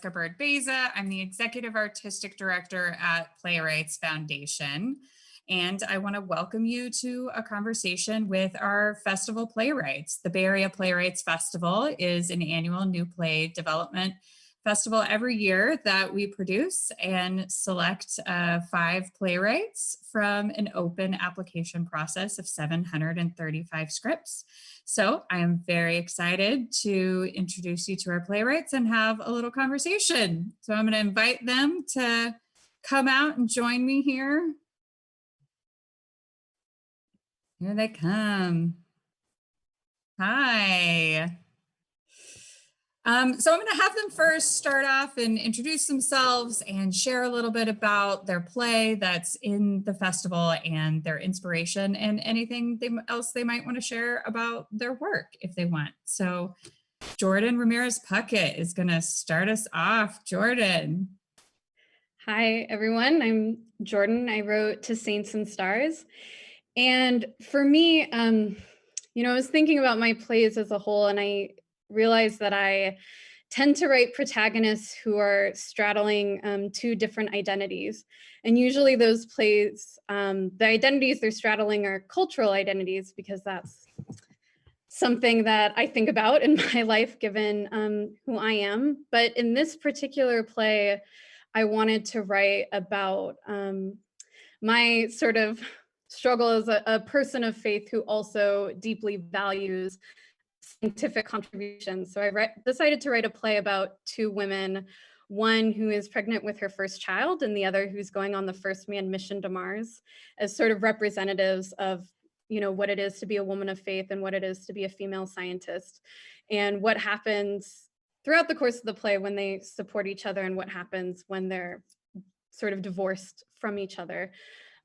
Jessica Bird-Beza. I'm the Executive Artistic Director at Playwrights Foundation. And I want to welcome you to a conversation with our festival playwrights. The Bay Area Playwrights Festival is an annual new play development festival every year that we produce and select 5 playwrights from an open application process of 735 scripts. So I am very excited to introduce you to our playwrights and have a little conversation. So I'm going to invite them to come out and join me here. Here they come. Hi. So I'm going to have them first start off and introduce themselves and share a little bit about their play that's in the festival and their inspiration and anything else they might want to share about their work if they want. So Jordan Ramirez Puckett is going to start us off. Jordan. Hi, everyone. I'm Jordan. I wrote To Saints and Stars. And for me, I was thinking about my plays as a whole, and I realized that I tend to write protagonists who are straddling 2 different identities. And usually those plays, the identities they're straddling are cultural identities, because that's something that I think about in my life, given who I am. But in this particular play, I wanted to write about my sort of struggle as a person of faith who also deeply values scientific contributions. So I decided to write a play about 2 women, one who is pregnant with her first child and the other who's going on the first manned mission to Mars, as sort of representatives of, what it is to be a woman of faith and what it is to be a female scientist, and what happens throughout the course of the play when they support each other and what happens when they're sort of divorced from each other.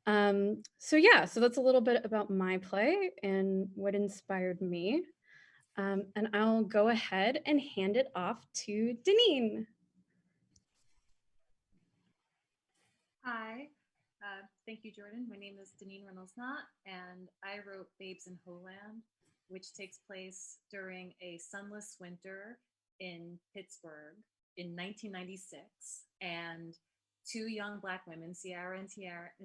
So that's a little bit about my play and what inspired me. And I'll go ahead and hand it off to Deneen. Hi, thank you, Jordan. My name is Deneen Reynolds-Knott, and I wrote Babes in Holand, which takes place during a sunless winter in Pittsburgh in 1996. And 2 young Black women, Ciara and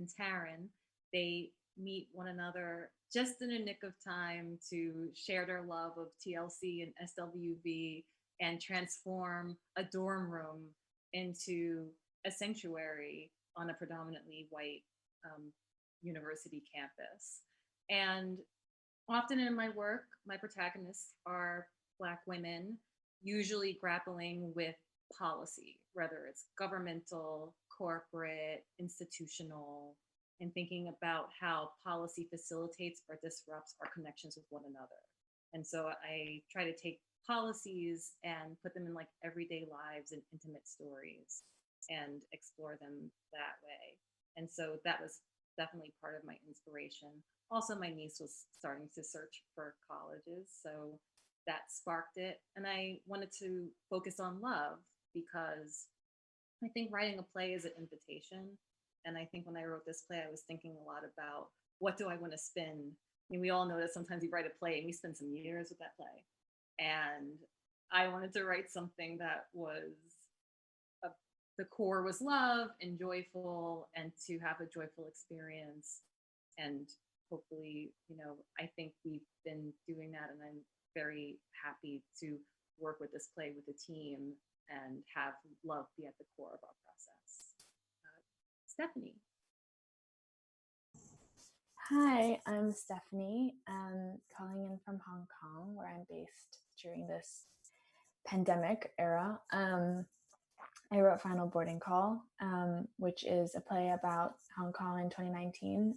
Taryn, they meet one another just in a nick of time to share their love of TLC and SWV and transform a dorm room into a sanctuary on a predominantly white university campus. And often in my work, my protagonists are Black women, usually grappling with policy, whether it's governmental, corporate, institutional, and thinking about how policy facilitates or disrupts our connections with one another. And so I try to take policies and put them in like everyday lives and intimate stories and explore them that way. And so that was definitely part of my inspiration. Also, my niece was starting to search for colleges, so that sparked it. And I wanted to focus on love because I think writing a play is an invitation. And I think when I wrote this play, I was thinking a lot about what do I want to spin? I mean, we all know that sometimes we write a play and we spend some years with that play. And I wanted to write something that was, the core was love and joyful, and to have a joyful experience. And hopefully, I think we've been doing that, and I'm very happy to work with this play with the team and have love be at the core of our process. Stephanie. Hi, I'm Stephanie. I'm calling in from Hong Kong, where I'm based during this pandemic era. I wrote Final Boarding Call, which is a play about Hong Kong in 2019,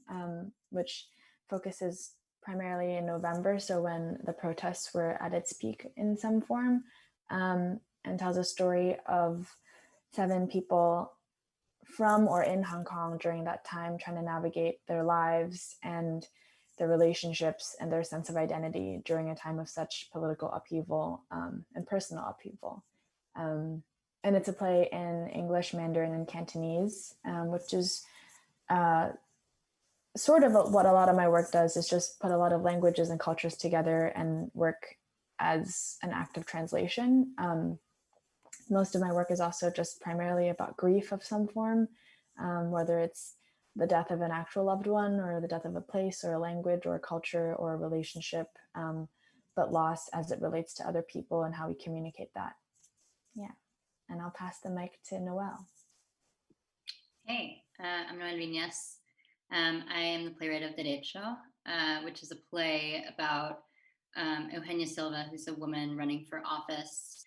which focuses primarily in November, so when the protests were at its peak in some form, and tells a story of 7 people from or in Hong Kong during that time trying to navigate their lives and their relationships and their sense of identity during a time of such political upheaval and personal upheaval. And it's a play in English, Mandarin, and Cantonese, which is sort of what a lot of my work does, is just put a lot of languages and cultures together and work as an act of translation. most of my work is also just primarily about grief of some form, whether it's the death of an actual loved one or the death of a place or a language or a culture or a relationship, but loss as it relates to other people and how we communicate that. Yeah. And I'll pass the mic to Noelle. Hey, I'm Noelle Viñas. I am the playwright of Derecho, which is a play about Eugenia Silva, who's a woman running for office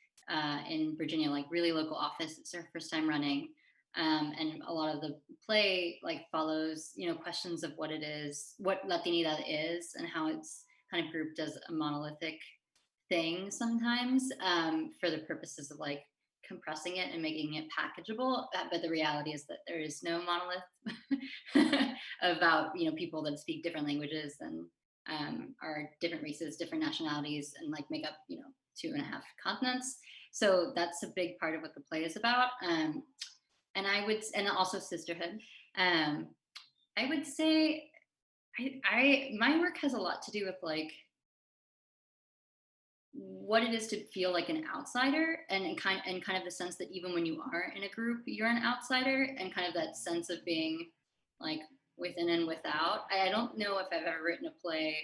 in Virginia, like really local office. It's her first time running. And a lot of the play like follows, questions of what it is, what Latinidad is, and how it's kind of grouped as a monolithic thing sometimes for the purposes of like compressing it and making it packageable. But the reality is that there is no monolith about, people that speak different languages and are different races, different nationalities, and like make up, 2.5 continents. So that's a big part of what the play is about. And also sisterhood. I would say my work has a lot to do with like what it is to feel like an outsider, and kind of the sense that even when you are in a group, you're an outsider, and kind of that sense of being like within and without. I don't know if I've ever written a play,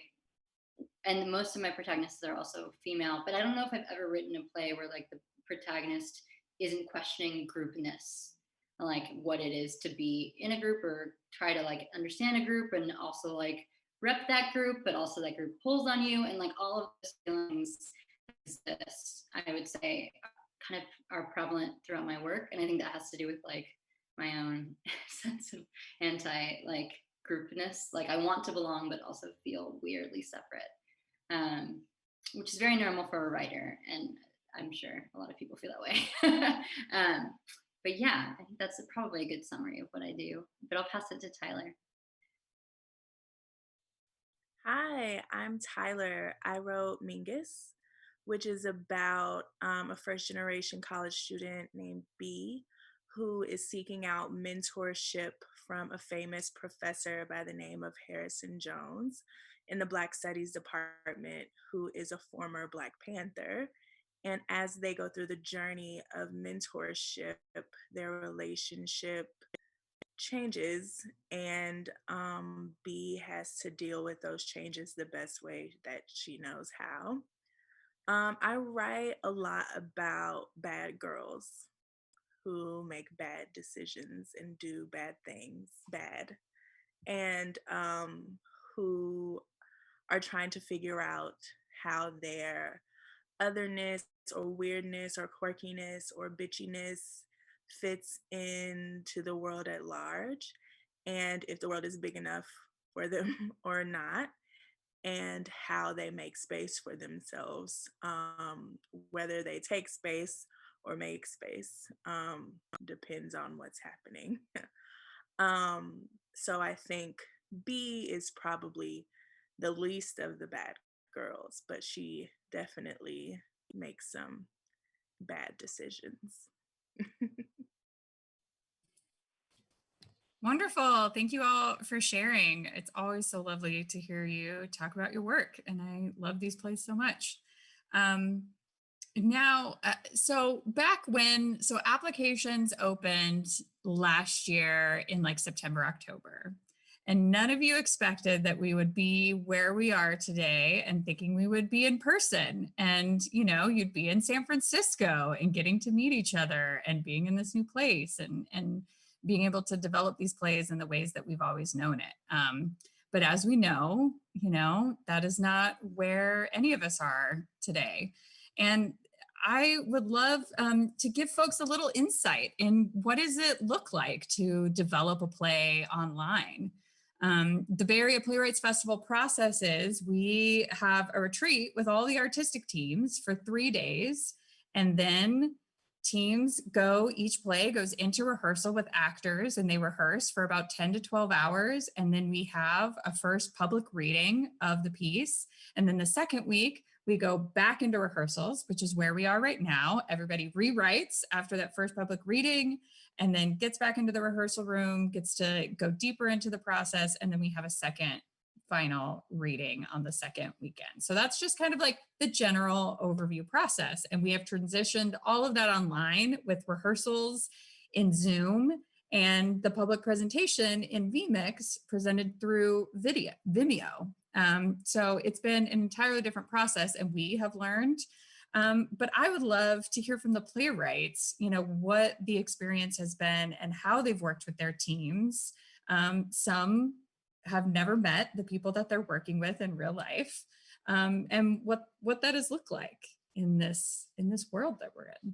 and most of my protagonists are also female, but I don't know if I've ever written a play where like the protagonist isn't questioning groupness, like what it is to be in a group or try to like understand a group and also like rep that group, but also that group pulls on you, and like all of those feelings exist, I would say, kind of are prevalent throughout my work. And I think that has to do with like my own sense of anti like groupness. Like I want to belong, but also feel weirdly separate, which is very normal for a writer. And I'm sure a lot of people feel that way. But yeah, I think that's probably a good summary of what I do, but I'll pass it to Tyler. Hi, I'm Tyler. I wrote Mingus, which is about a first generation college student named B, who is seeking out mentorship from a famous professor by the name of Harrison Jones in the Black Studies department, who is a former Black Panther. And as they go through the journey of mentorship, their relationship changes, and B has to deal with those changes the best way that she knows how. I write a lot about bad girls who make bad decisions and do bad things bad, and who are trying to figure out how their otherness or weirdness or quirkiness or bitchiness fits into the world at large, and if the world is big enough for them or not, and how they make space for themselves, whether they take space or make space, depends on what's happening. So I think B is probably the least of the bad girls, but she definitely makes some bad decisions. Wonderful. Thank you all for sharing. It's always so lovely to hear you talk about your work, and I love these plays so much. So applications opened last year in like September, October, and none of you expected that we would be where we are today and thinking we would be in person, and you'd be in San Francisco and getting to meet each other and being in this new place and being able to develop these plays in the ways that we've always known it. But as we know, that is not where any of us are today. And I would love to give folks a little insight in what does it look like to develop a play online. The Bay Area Playwrights Festival process is we have a retreat with all the artistic teams for 3 days, and then each play goes into rehearsal with actors, and they rehearse for about 10 to 12 hours. And then we have a first public reading of the piece. And then the second week, we go back into rehearsals, which is where we are right now. Everybody rewrites after that first public reading and then gets back into the rehearsal room, gets to go deeper into the process. And then we have a second final reading on the second weekend. So that's just kind of like the general overview process. And we have transitioned all of that online with rehearsals in Zoom and the public presentation in vMix presented through Vimeo. So it's been an entirely different process, and we have learned. But I would love to hear from the playwrights, what the experience has been and how they've worked with their teams. Some have never met the people that they're working with in real life, and what that has looked like in this world that we're in.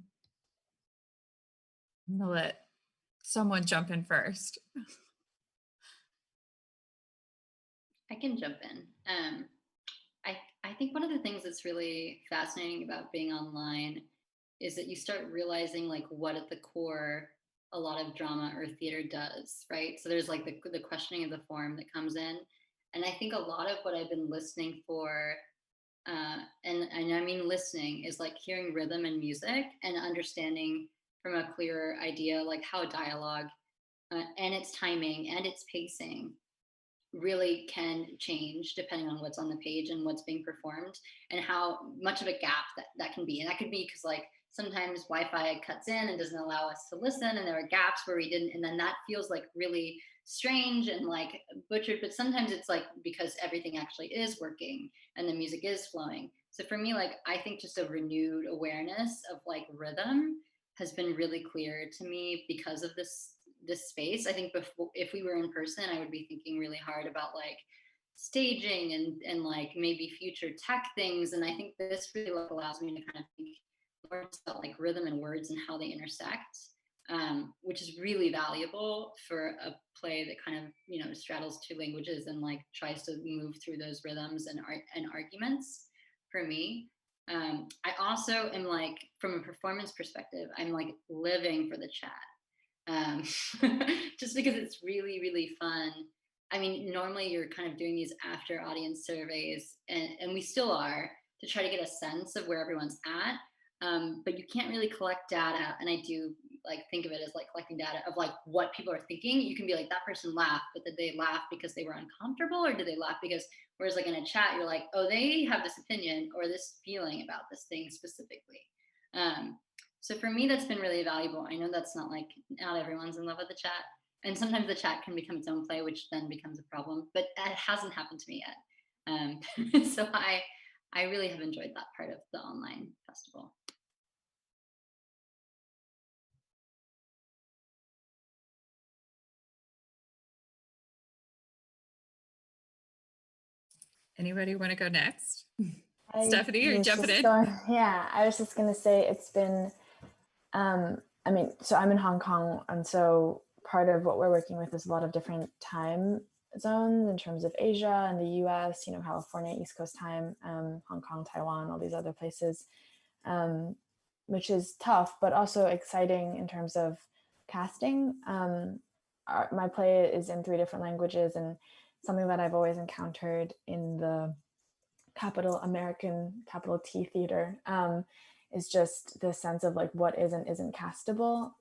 I'm gonna let someone jump in first. I can jump in. I think one of the things that's really fascinating about being online is that you start realizing like what at the core a lot of drama or theater does, right? So there's like the questioning of the form that comes in. And I think a lot of what I've been listening for, and I mean listening, is like hearing rhythm and music and understanding from a clearer idea, like how dialogue and its timing and its pacing really can change depending on what's on the page and what's being performed, and how much of a gap that can be. And that could be because like sometimes Wi-Fi cuts in and doesn't allow us to listen, and there are gaps where we didn't, and then that feels like really strange and like butchered. But sometimes it's like because everything actually is working and the music is flowing. So for me, like I think just a renewed awareness of like rhythm has been really clear to me because of this space. I think before, if we were in person, I would be thinking really hard about like staging and like maybe future tech things. And I think this really like allows me to kind of think more about like rhythm and words and how they intersect, which is really valuable for a play that kind of straddles two languages and like tries to move through those rhythms and arguments. For me, I also am like, from a performance perspective, I'm like living for the chat. Just because it's really, really fun. I mean, normally you're kind of doing these after audience surveys, and we still are, to try to get a sense of where everyone's at. But you can't really collect data. And I do like think of it as like collecting data of like what people are thinking. You can be like, that person laughed, but did they laugh because they were uncomfortable, or did they laugh because, whereas like in a chat, you're like, oh, they have this opinion or this feeling about this thing specifically. So for me, that's been really valuable. I know that's not everyone's in love with the chat. And sometimes the chat can become its own play, which then becomes a problem, but it hasn't happened to me yet. So I really have enjoyed that part of the online festival. Anybody want to go next? Stephanie, are you jumping in? I was just going to say it's been, so I'm in Hong Kong, and so part of what we're working with is a lot of different time zones in terms of Asia and the US, California, East Coast time, Hong Kong, Taiwan, all these other places, which is tough, but also exciting in terms of casting. My play is in 3 different languages, and something that I've always encountered in the capital T theater is just the sense of like what is and isn't castable.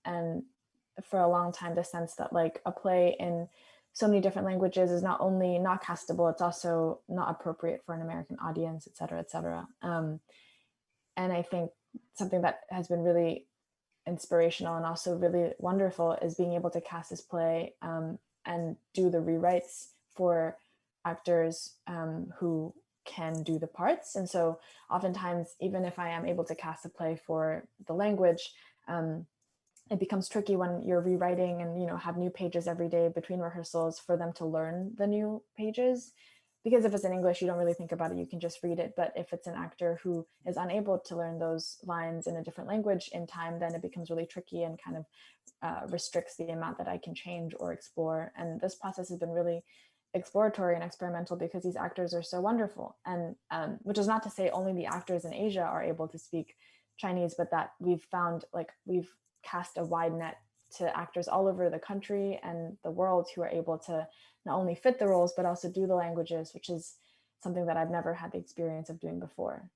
And for a long time, the sense that like a play in so many different languages is not only not castable, it's also not appropriate for an American audience, et cetera, et cetera. And I think something that has been really inspirational and also really wonderful is being able to cast this play and do the rewrites for actors who can do the parts. And so oftentimes, even if I am able to cast a play for the language, it becomes tricky when you're rewriting and have new pages every day between rehearsals for them to learn the new pages. Because if it's in English, you don't really think about it, you can just read it. But if it's an actor who is unable to learn those lines in a different language in time, then it becomes really tricky and kind of restricts the amount that I can change or explore. And this process has been really exploratory and experimental because these actors are so wonderful. And which is not to say only the actors in Asia are able to speak Chinese, but that we've found like we've cast a wide net to actors all over the country and the world who are able to not only fit the roles, but also do the languages, which is something that I've never had the experience of doing before.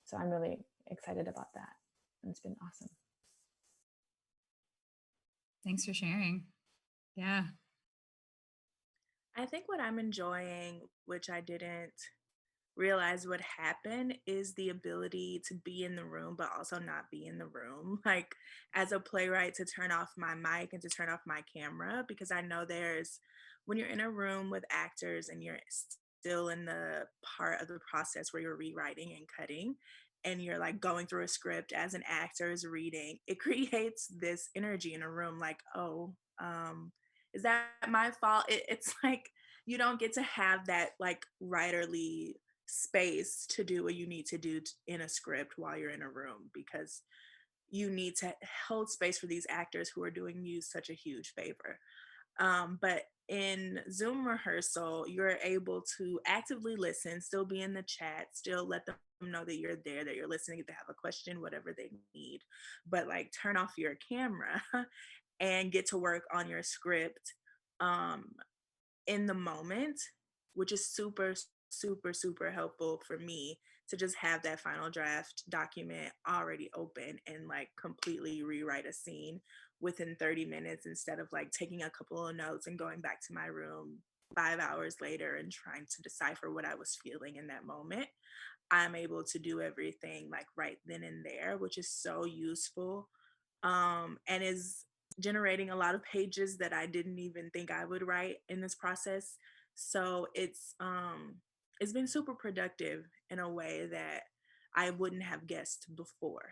So I'm really excited about that. And it's been awesome. Thanks for sharing. Yeah. I think what I'm enjoying, which I didn't realize would happen, is the ability to be in the room, but also not be in the room. Like, as a playwright, to turn off my mic and to turn off my camera, because I know when you're in a room with actors and you're still in the part of the process where you're rewriting and cutting, and you're like going through a script as an actor is reading, it creates this energy in a room like, oh, is that my fault? It's like you don't get to have that like writerly space to do what you need to do in a script while you're in a room, because you need to hold space for these actors who are doing you such a huge favor. But in Zoom rehearsal, you're able to actively listen, still be in the chat, still let them know that you're there, that you're listening, if they have a question, whatever they need, but like turn off your camera and get to work on your script um, in the moment, which is super, super, super helpful for me to just have that final draft document already open and like completely rewrite a scene within 30 minutes instead of like taking a couple of notes and going back to my room 5 hours later and trying to decipher what I was feeling in that moment. I'm able to do everything like right then and there, which is so useful, and is generating a lot of pages that I didn't even think I would write in this process. So it's been super productive in a way that I wouldn't have guessed before.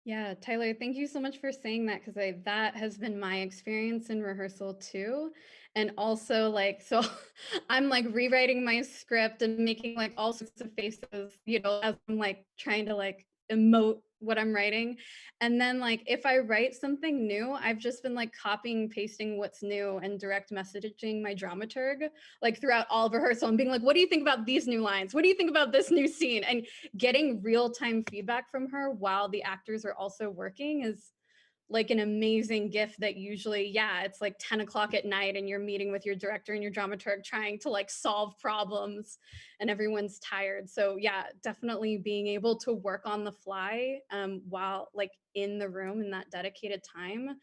Yeah, Tyler, thank you so much for saying that, because that has been my experience in rehearsal too. And also like, so I'm like rewriting my script and making like all sorts of faces, as I'm like trying to like emote what I'm writing. And then like if I write something new, I've just been like copying, pasting what's new and direct messaging my dramaturg like throughout all of rehearsal and being like, what do you think about these new lines? What do you think about this new scene? And getting real-time feedback from her while the actors are also working is like an amazing gift that usually, yeah, it's like 10 o'clock at night and you're meeting with your director and your dramaturg trying to like solve problems and everyone's tired. So yeah, definitely being able to work on the fly while like in the room in that dedicated time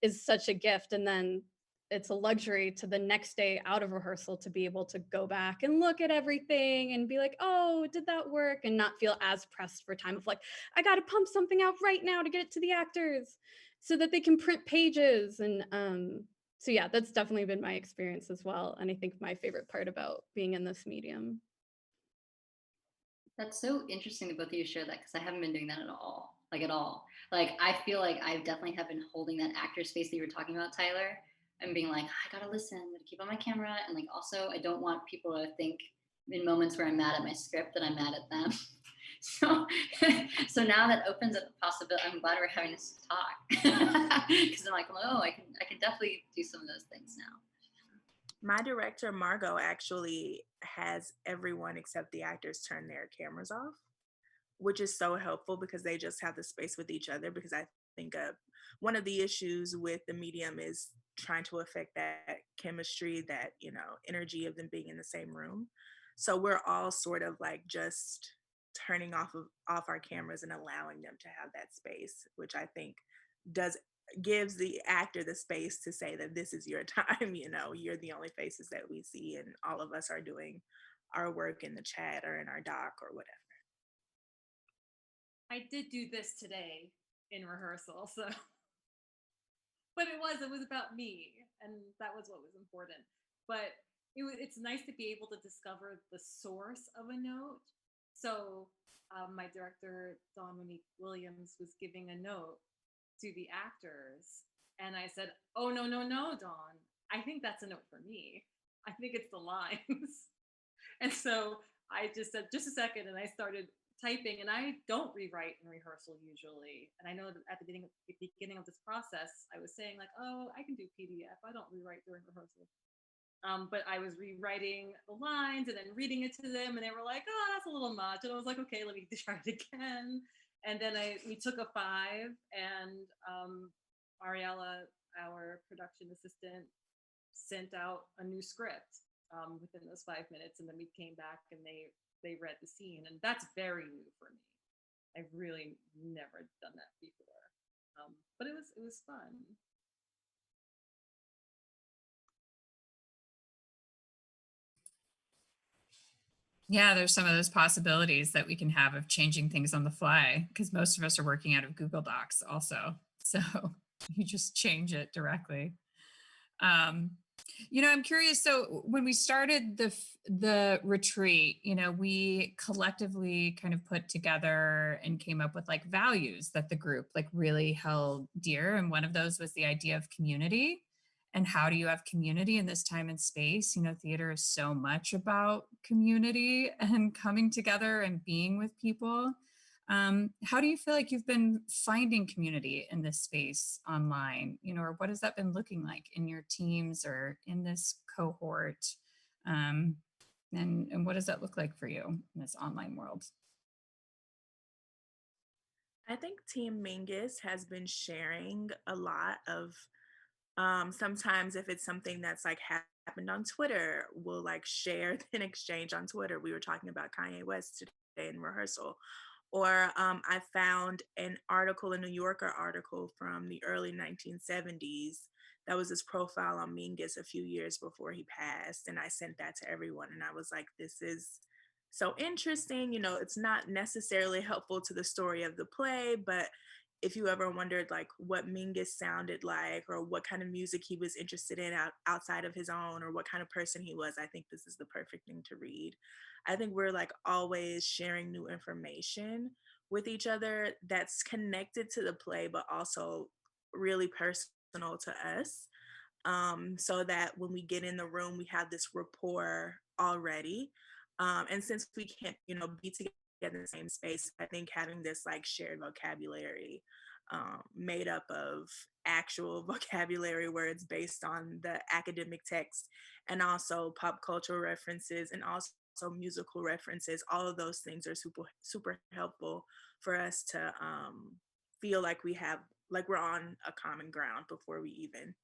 is such a gift. And then it's a luxury to the next day out of rehearsal to be able to go back and look at everything and be like, oh, did that work? And not feel as pressed for time of like, I got to pump something out right now to get it to the actors so that they can print pages. And so yeah, that's definitely been my experience as well. And I think my favorite part about being in this medium. That's so interesting that both of you share that, because I haven't been doing that at all. Like at all. Like I feel like I definitely have been holding that actor space that you were talking about, Tyler, and being like, I gotta listen, I'm gonna keep on my camera, and like also I don't want people to think in moments where I'm mad at my script that I'm mad at them. So so now that opens up the possibility. I'm glad we're having this talk. Because I'm like, oh, I can definitely do some of those things now. My director, Margot, actually has everyone except the actors turn their cameras off, which is so helpful because they just have the space with each other. Because I think one of the issues with the medium is trying to affect that chemistry, that, energy of them being in the same room. So we're all sort of like just turning off our cameras and allowing them to have that space, which I think does gives the actor the space to say that this is your time. You're the only faces that we see, and all of us are doing our work in the chat or in our doc or whatever. I did do this today in rehearsal, so but it was about me, and that was what was important. But it's nice to be able to discover the source of a note. So my director Dawn Monique Williams was giving a note to the actors, and I said, oh, no, no, no, Dawn, I think that's a note for me. I think it's the lines. And so I just said, just a second, and I started typing. And I don't rewrite in rehearsal usually. And I know that at the beginning of this process, I was saying like, oh, I can do PDF. I don't rewrite during rehearsal. But I was rewriting the lines and then reading it to them, and they were like, oh, that's a little much. And I was like, okay, let me try it again. And then we took a 5, and Ariella, our production assistant, sent out a new script within those 5 minutes, and then we came back and they read the scene, and that's very new for me. I've really never done that before, but it was fun. Yeah, there's some of those possibilities that we can have of changing things on the fly because most of us are working out of Google Docs also. So you just change it directly. Um, I'm curious. So when we started the retreat, we collectively kind of put together and came up with like values that the group like really held dear, and one of those was the idea of community. And how do you have community in this time and space? Theater is so much about community and coming together and being with people. How do you feel like you've been finding community in this space online, or what has that been looking like in your teams or in this cohort? Um, and what does that look like for you in this online world? I think Team Mingus has been sharing a lot of sometimes if it's something that's like happened on Twitter, we'll like share an exchange on Twitter. We were talking about Kanye West today in rehearsal. Or I found an article, a New Yorker article from the early 1970s. That was his profile on Mingus a few years before he passed. And I sent that to everyone. And I was like, this is so interesting. It's not necessarily helpful to the story of the play, but if you ever wondered like what Mingus sounded like or what kind of music he was interested in outside of his own or what kind of person he was, I think this is the perfect thing to read. I think we're like always sharing new information with each other that's connected to the play, but also really personal to us. So that when we get in the room, we have this rapport already. And since we can't, be together in the same space, I think having this like shared vocabulary made up of actual vocabulary words based on the academic text and also pop cultural references and also musical references, all of those things are super super helpful for us to feel like we're on a common ground before we even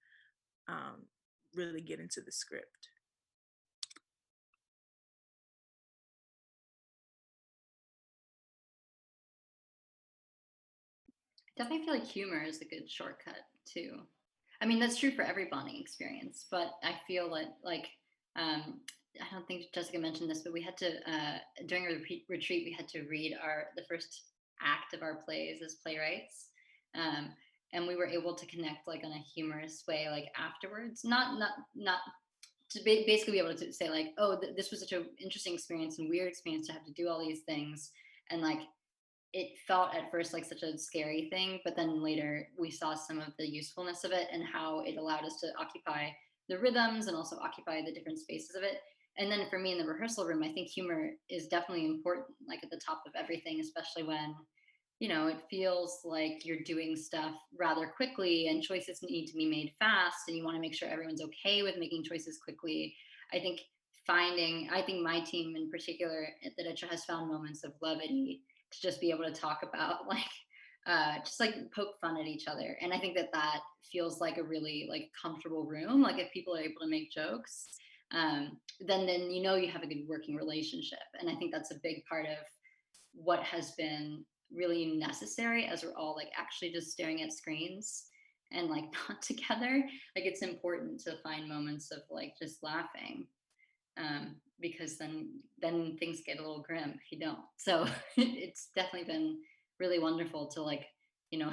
um, really get into the script. Definitely feel like humor is a good shortcut too. I mean, that's true for every bonding experience, but I feel like um, I don't think Jessica mentioned this, but we had to during a retreat we had to read the first act of our plays as playwrights, um, and we were able to connect like on a humorous way like afterwards. Not to basically be able to say like, oh, this was such an interesting experience and weird experience to have to do all these things, and like it felt at first like such a scary thing, but then later we saw some of the usefulness of it and how it allowed us to occupy the rhythms and also occupy the different spaces of it. And then for me in the rehearsal room, I think humor is definitely important, like at the top of everything, especially when, it feels like you're doing stuff rather quickly and choices need to be made fast and you want to make sure everyone's okay with making choices quickly. I think I think my team in particular at the Ditcha has found moments of levity to just be able to talk about like just like poke fun at each other, and I think that feels like a really like comfortable room. Like if people are able to make jokes, then you have a good working relationship, and I think that's a big part of what has been really necessary as we're all like actually just staring at screens and like not together. Like it's important to find moments of like just laughing, because then things get a little grim if you don't. So it's definitely been really wonderful to like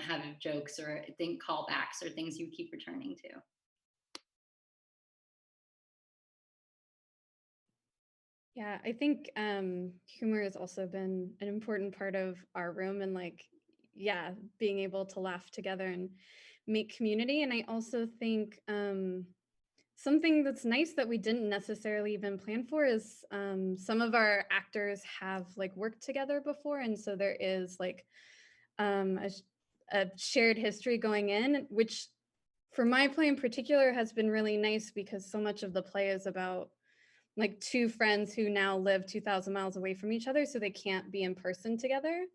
have jokes or think callbacks or things you keep returning to. Yeah, I think humor has also been an important part of our room and like, yeah, being able to laugh together and make community. And I also think something that's nice that we didn't necessarily even plan for is some of our actors have like worked together before. And so there is like a shared history going in, which for my play in particular has been really nice because so much of the play is about like two friends who now live 2,000 miles away from each other, so they can't be in person together.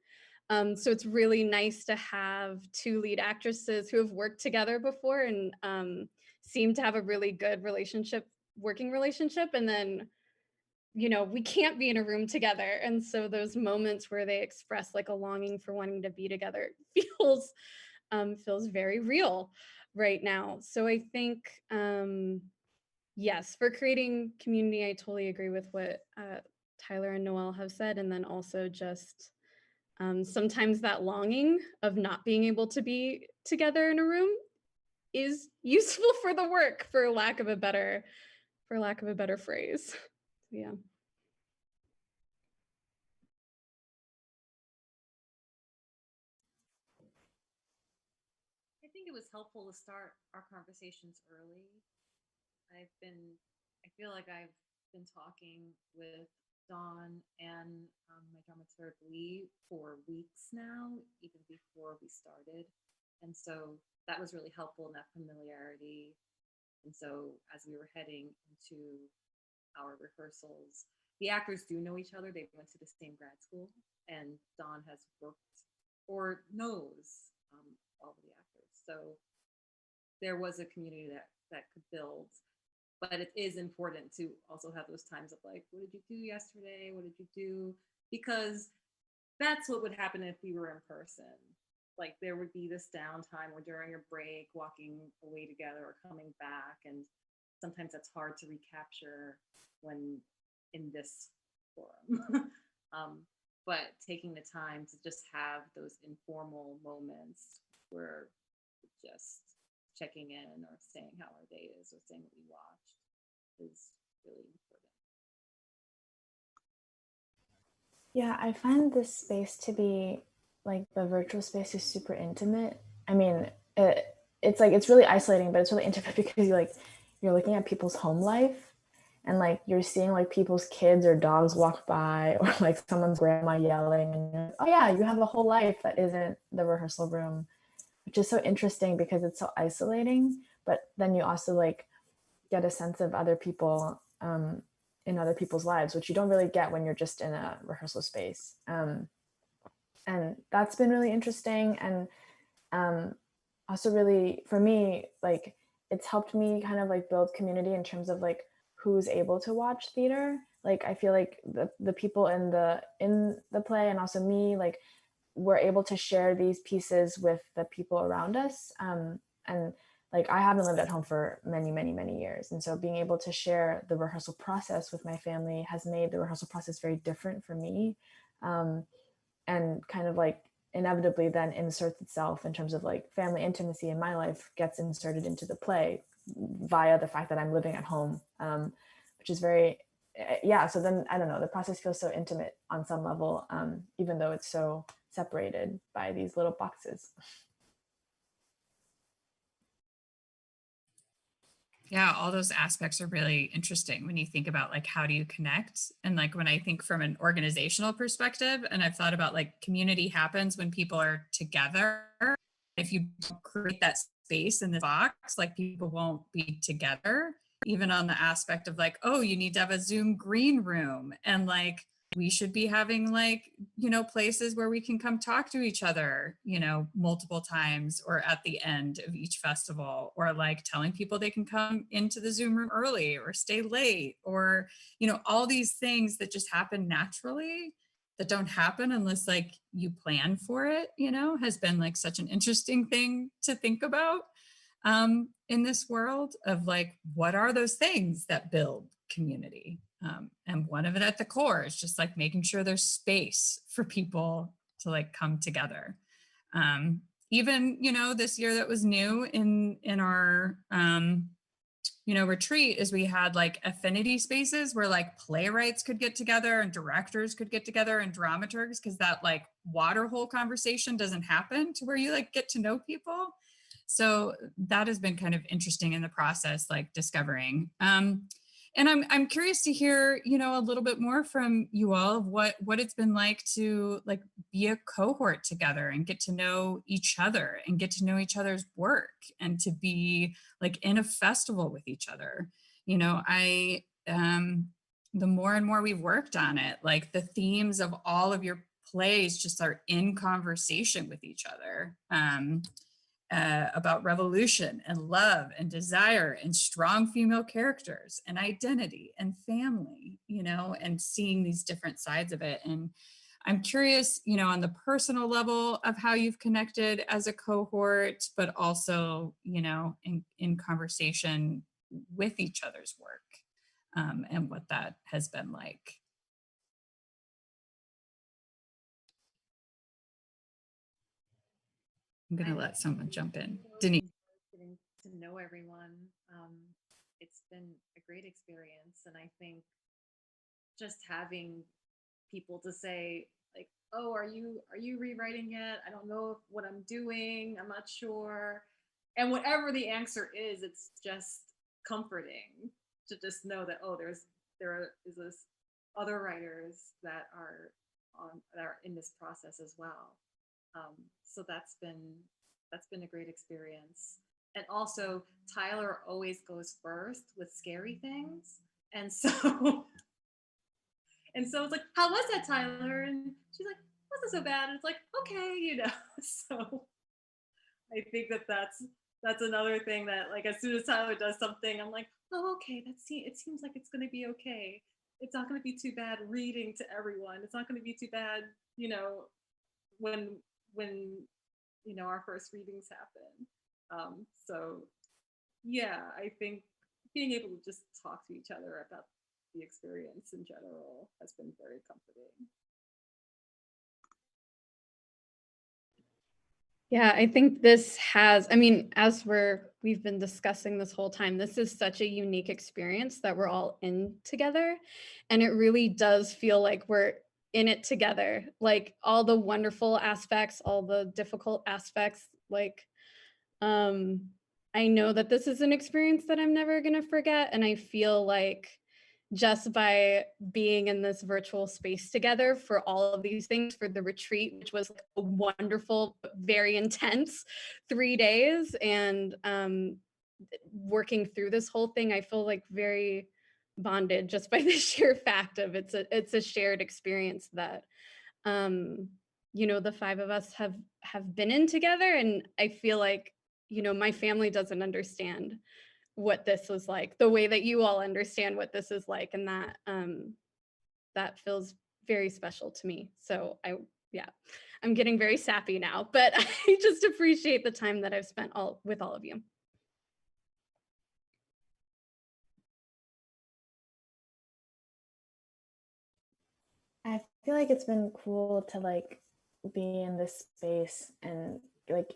So it's really nice to have two lead actresses who have worked together before and seem to have a really good working relationship. And then, we can't be in a room together. And so those moments where they express like a longing for wanting to be together feels very real right now. So I think, yes, for creating community, I totally agree with what Tyler and Noelle have said, and then also just sometimes that longing of not being able to be together in a room is useful for the work, for lack of a better phrase. Yeah. I think it was helpful to start our conversations early. I feel like I've been talking with Dawn and my dramaturg Lee for weeks now, even before we started. And so that was really helpful in that familiarity. And so as we were heading into our rehearsals, the actors do know each other. They went to the same grad school, and Dawn has worked or knows all of the actors. So there was a community that could build. But it is important to also have those times of like, what did you do yesterday? What did you do? Because that's what would happen if we were in person. Like there would be this downtime or during a break, walking away together or coming back. And sometimes that's hard to recapture when in this forum. But taking the time to just have those informal moments where we're just checking in or saying how our day is or saying what we watched is really important. Yeah, I find this space to be like the virtual space is super intimate. I mean, it's like it's really isolating, but it's really intimate because you're looking at people's home life, and like you're seeing like people's kids or dogs walk by, or like someone's grandma yelling, and you're like, oh yeah, you have a whole life that isn't the rehearsal room, which is so interesting because it's so isolating. But then you also like get a sense of other people in other people's lives, which you don't really get when you're just in a rehearsal space. And that's been really interesting. And also really, for me, like it's helped me kind of like build community in terms of like who's able to watch theater. Like I feel like the people in the play and also me, like we're able to share these pieces with the people around us. And like I haven't lived at home for many years, and so being able to share the rehearsal process with my family has made the rehearsal process very different for me, and kind of like inevitably then inserts itself in terms of like family intimacy in my life gets inserted into the play via the fact that I'm living at home, which is very yeah. So then I don't know, the process feels so intimate on some level, even though it's so separated by these little boxes. Yeah, all those aspects are really interesting when you think about like how do you connect? And like when I think from an organizational perspective, and I've thought about like community happens when people are together. If you don't create that space in the box, like people won't be together, even on the aspect of like, oh, you need to have a Zoom green room. And like we should be having like, places where we can come talk to each other, multiple times or at the end of each festival, or like telling people they can come into the Zoom room early or stay late, or, all these things that just happen naturally that don't happen unless like you plan for it, has been like such an interesting thing to think about in this world of like, what are those things that build community? And one of it at the core is just like making sure there's space for people to like come together. Even, this year that was new in our, retreat is we had like affinity spaces where like playwrights could get together and directors could get together and dramaturgs, because that like water hole conversation doesn't happen to where you like get to know people. So that has been kind of interesting in the process, like discovering. And I'm curious to hear, a little bit more from you all of what it's been like to like be a cohort together and get to know each other and get to know each other's work and to be like in a festival with each other. The more and more we've worked on it, like the themes of all of your plays just are in conversation with each other. About revolution and love and desire and strong female characters and identity and family, and seeing these different sides of it. And I'm curious, on the personal level of how you've connected as a cohort, but also, in conversation with each other's work, and what that has been like. I'm going to let someone jump in. Denise. Getting to know everyone. It's been a great experience. And I think just having people to say, like, oh, are you rewriting yet? I don't know what I'm doing. I'm not sure. And whatever the answer is, it's just comforting to just know that, oh, there is this other writers that are in this process as well. So that's been a great experience. And also, Tyler always goes first with scary things, and so and so it's like, how was that, Tyler? And she's like, wasn't so bad. And it's like, okay, So I think that's another thing that, like, as soon as Tyler does something, I'm like, oh, okay, it seems like it's gonna be okay. It's not gonna be too bad reading to everyone. It's not gonna be too bad, when our first readings happen. So yeah, I think being able to just talk to each other about the experience in general has been very comforting. Yeah, I think this has, I mean, as we've been discussing this whole time, this is such a unique experience that we're all in together. And it really does feel like we're in it together. Like all the wonderful aspects, all the difficult aspects, like I know that this is an experience that I'm never going to forget. And I feel like just by being in this virtual space together for all of these things, for the retreat, which was like a wonderful, very intense 3 days, and working through this whole thing, I feel like very bonded just by the sheer fact of it's a shared experience that the five of us have been in together. And I feel like my family doesn't understand what this was like the way that you all understand what this is like, and that feels very special to me. So I'm getting very sappy now, but I just appreciate the time that I've spent with all of you. I feel like it's been cool to like be in this space, and like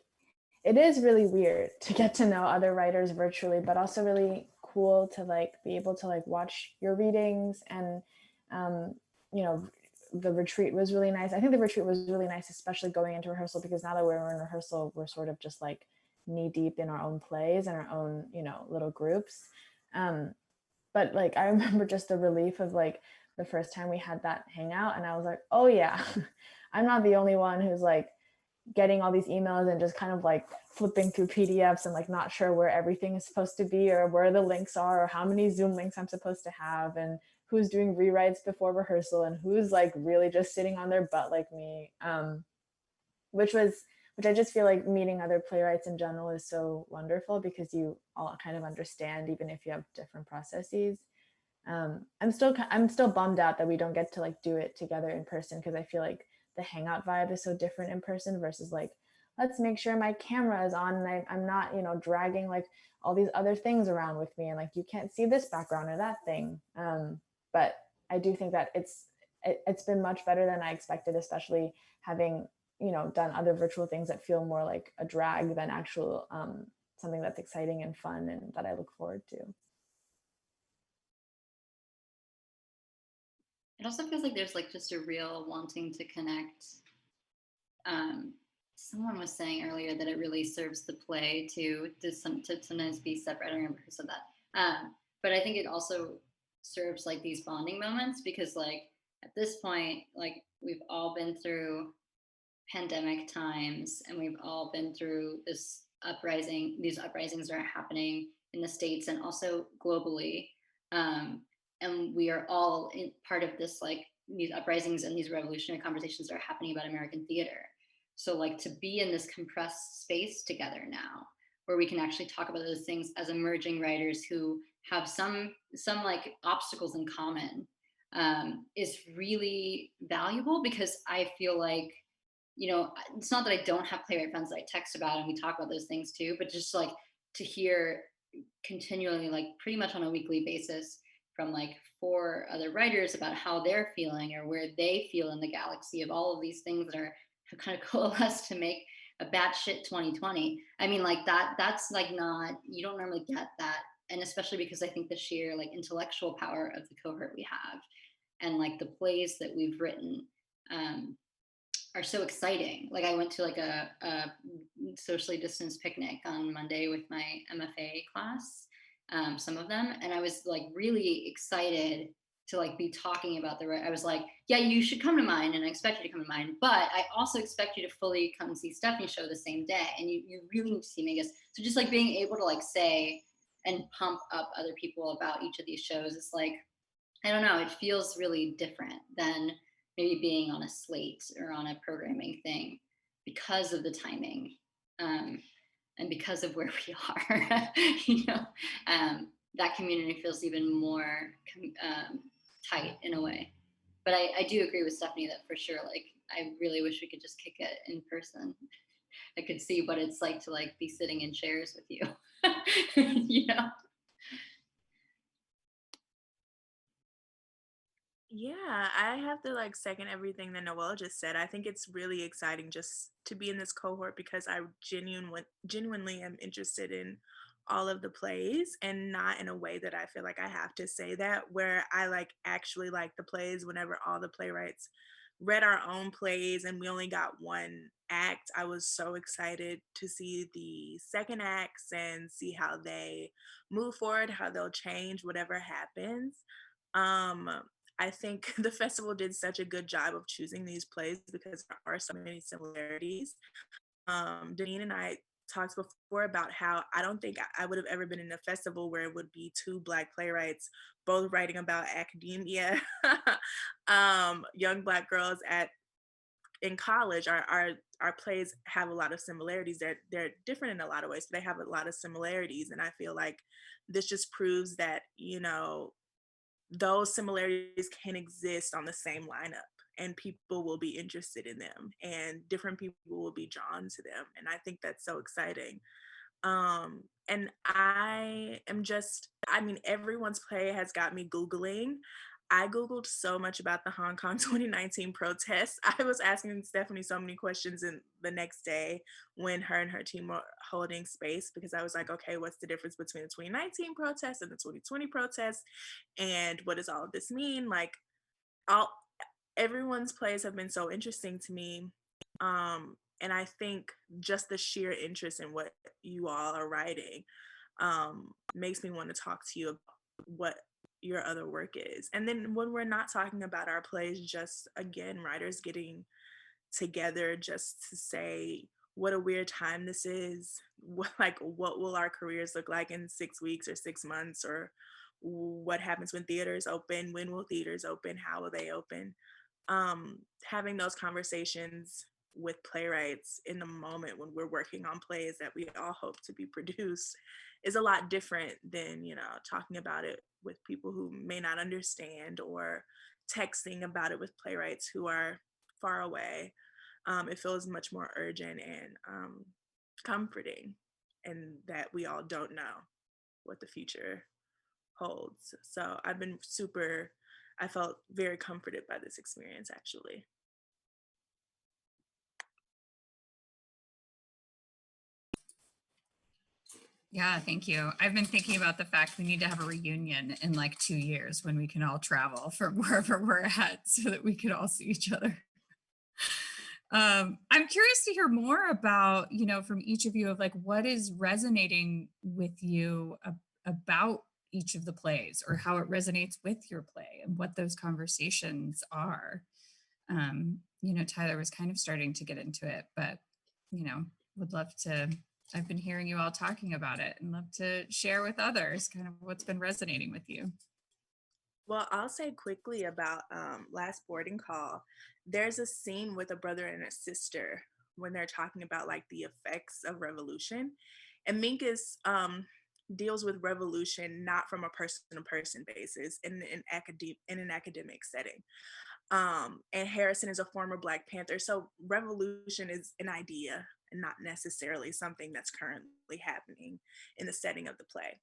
it is really weird to get to know other writers virtually, but also really cool to like be able to like watch your readings. And the retreat was really nice. I think the retreat was really nice, especially going into rehearsal, because now that we're in rehearsal, we're sort of just like knee deep in our own plays and our own little groups. But like I remember just the relief of like the first time we had that hangout, and I was like, oh yeah, I'm not the only one who's like getting all these emails and just kind of like flipping through PDFs and like not sure where everything is supposed to be, or where the links are, or how many Zoom links I'm supposed to have, and who's doing rewrites before rehearsal, and who's like really just sitting on their butt like me. Which I just feel like meeting other playwrights in general is so wonderful, because you all kind of understand, even if you have different processes. I'm still bummed out that we don't get to like do it together in person, because I feel like the hangout vibe is so different in person versus like, let's make sure my camera is on and I'm not dragging like all these other things around with me, and like you can't see this background or that thing. But I do think that it's been much better than I expected, especially having done other virtual things that feel more like a drag than actual something that's exciting and fun and that I look forward to. It also feels like there's like just a real wanting to connect. Someone was saying earlier that it really serves the play to sometimes be separate. I don't remember who said that. But I think it also serves like these bonding moments, because like at this point, like we've all been through pandemic times, and we've all been through these uprisings that are happening in the States and also globally. And we are all in part of this, like these uprisings and these revolutionary conversations that are happening about American theater. So like to be in this compressed space together now, where we can actually talk about those things as emerging writers who have some like obstacles in common, is really valuable, because I feel like, it's not that I don't have playwright friends that I text about and we talk about those things too, but just like to hear continually, like pretty much on a weekly basis, from like 4 other writers about how they're feeling or where they feel in the galaxy of all of these things that have kind of coalesced to make a batshit 2020. I mean, like that's like not, you don't normally get that. And especially because I think the sheer like intellectual power of the cohort we have and like the plays that we've written um, are so exciting. Like I went to like a socially distanced picnic on Monday with my MFA class, some of them, and I was like really excited to like be talking about I was like, yeah, you should come to mine, and I expect you to come to mine, but I also expect you to fully come and see Stephanie's show the same day, and you really need to see Megas. So just like being able to like say and pump up other people about each of these shows is like, I don't know, it feels really different than maybe being on a slate or on a programming thing because of the timing, and because of where we are. you know, that community feels even more tight in a way. But I do agree with Stephanie that for sure, like, I really wish we could just kick it in person. I could see what it's like to like be sitting in chairs with you. you know? Yeah, I have to like second everything that Noelle just said. I think it's really exciting just to be in this cohort because I genuinely am interested in all of the plays, and not in a way that I feel like I have to say that, where I like actually like the plays. Whenever all the playwrights read our own plays and we only got one act, I was so excited to see the second acts and see how they move forward, how they'll change whatever happens. Um, I think the festival did such a good job of choosing these plays because there are so many similarities. Deneen and I talked before about how I don't think I would have ever been in a festival where it would be two Black playwrights both writing about academia, young Black girls at in college. Our plays have a lot of similarities. They're different in a lot of ways, but they have a lot of similarities, and I feel like this just proves that, you know, those similarities can exist on the same lineup and people will be interested in them and different people will be drawn to them, and I think that's so exciting. And I am just, I mean, everyone's play has got me Googling. I Googled so much about the Hong Kong 2019 protests. I was asking Stephanie so many questions in the next day when her and her team were holding space, because I was like, okay, what's the difference between the 2019 protests and the 2020 protests? And what does all of this mean? Like, all everyone's plays have been so interesting to me. And I think just the sheer interest in what you all are writing makes me want to talk to you about what your other work is. And then when we're not talking about our plays, just again, writers getting together just to say what a weird time this is, what will our careers look like in 6 weeks or 6 months, or what happens when theaters open, when will theaters open, how will they open. Having those conversations with playwrights in the moment when we're working on plays that we all hope to be produced is a lot different than, you know, talking about it with people who may not understand, or texting about it with playwrights who are far away. It feels much more urgent and comforting, and that we all don't know what the future holds. So I felt very comforted by this experience, actually. Yeah, thank you. I've been thinking about the fact we need to have a reunion in like 2 years when we can all travel from wherever we're at so that we could all see each other. I'm curious to hear more about, you know, from each of you of like what is resonating with you about each of the plays, or how it resonates with your play and what those conversations are. You know, Tyler was kind of starting to get into it, but, you know, would love to. I've been hearing you all talking about it and love to share with others kind of what's been resonating with you. Well, I'll say quickly about Last Boarding Call. There's a scene with a brother and a sister when they're talking about like the effects of revolution. And Minkus deals with revolution not from a person-to-person basis in an academic setting. And Harrison is a former Black Panther. So revolution is an idea and not necessarily something that's currently happening in the setting of the play.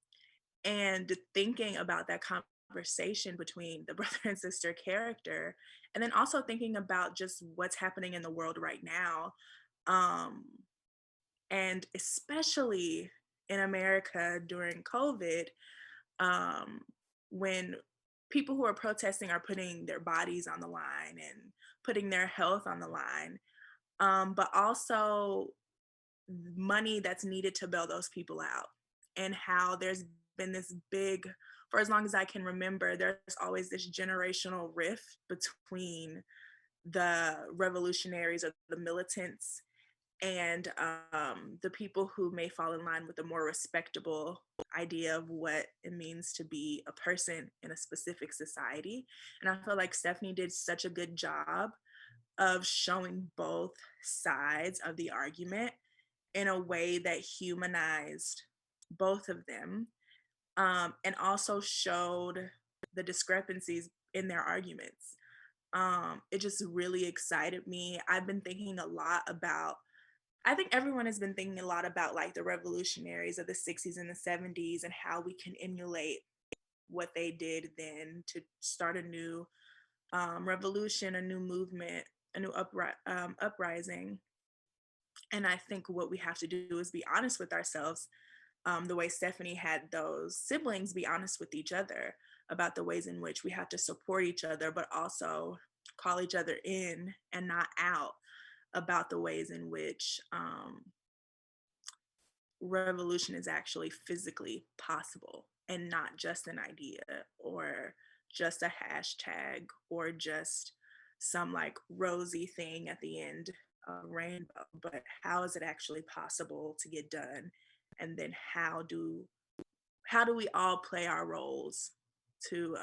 And thinking about that conversation between the brother and sister character, and then also thinking about just what's happening in the world right now, um, And especially in America during COVID, when people who are protesting are putting their bodies on the line and putting their health on the line, but also money that's needed to bail those people out, and how there's been this big, for as long as I can remember, there's always this generational rift between the revolutionaries or the militants and the people who may fall in line with a more respectable idea of what it means to be a person in a specific society. And I feel like Stephanie did such a good job of showing both sides of the argument in a way that humanized both of them, and also showed the discrepancies in their arguments. It just really excited me. I've been thinking a lot about, I think everyone has been thinking a lot about like the revolutionaries of the 60s and the 70s and how we can emulate what they did then to start a new revolution, a new movement, a new uprising. And I think what we have to do is be honest with ourselves, the way Stephanie had those siblings be honest with each other about the ways in which we have to support each other, but also call each other in and not out about the ways in which revolution is actually physically possible and not just an idea or just a hashtag or just some like rosy thing at the end of a rainbow, but how is it actually possible to get done? And then how do we all play our roles to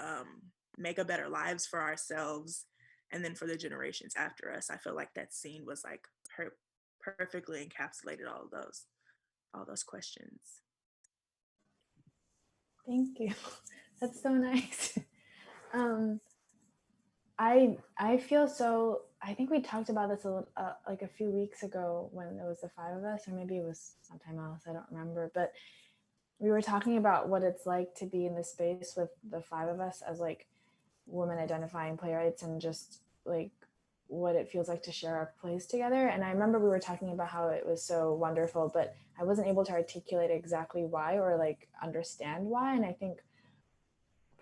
make a better lives for ourselves and then for the generations after us? I feel like that scene was like perfectly encapsulated all those questions. Thank you. That's so nice. I feel so, I think we talked about this like a few weeks ago when it was the five of us, or maybe it was sometime else, I don't remember, but we were talking about what it's like to be in this space with the five of us as like women identifying playwrights, and just like what it feels like to share our plays together. And I remember we were talking about how it was so wonderful, but I wasn't able to articulate exactly why or like understand why. And I think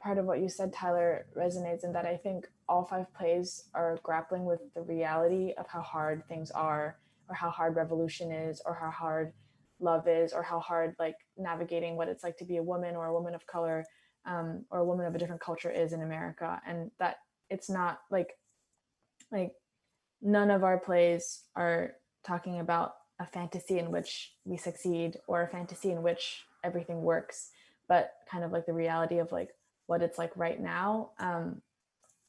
part of what you said, Tyler, resonates in that I think all five plays are grappling with the reality of how hard things are, or how hard revolution is, or how hard love is, or how hard like navigating what it's like to be a woman or a woman of color, or a woman of a different culture is in America. And that it's not like none of our plays are talking about a fantasy in which we succeed or a fantasy in which everything works, but kind of like the reality of like what it's like right now.